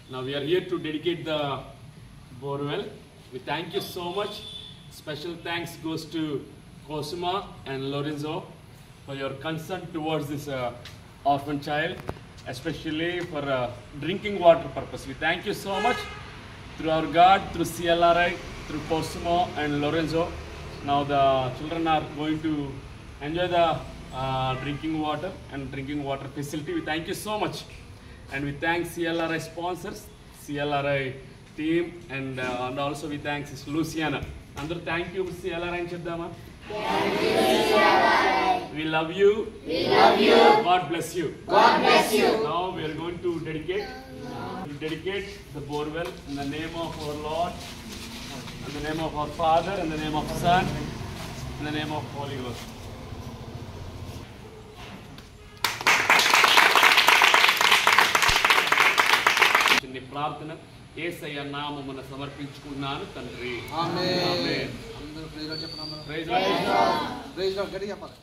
Now we are here to dedicate the borewell. We thank you so much. Special thanks goes to Cosima and Lorenzo for your concern towards this orphan child, especially for drinking water purpose. We thank you so much through our God, through CLRI, through Cosimo and Lorenzo. Now the children are going to enjoy the drinking water and drinking water facility. We thank you so much, and we thank CLRI sponsors, CLRI team, and also we thank Luciana. Andru thank you CLRI అని చెప్దామా? Thank you CLRI. We love you. We love you. God bless you. God bless you. Now we are going to dedicate the borewell in the name of our Lord, in the name of our Father, in the name of Son, in the name of Holy Ghost. చిన్న ప్రార్థన. యేసయ్య నామమున సమర్పించుకున్నాను తండ్రి. ఆమేన్. అందరూ praise Lord చెప్పండి. Praise Lord. Praise Lord గట్టిగా చెప్పండి.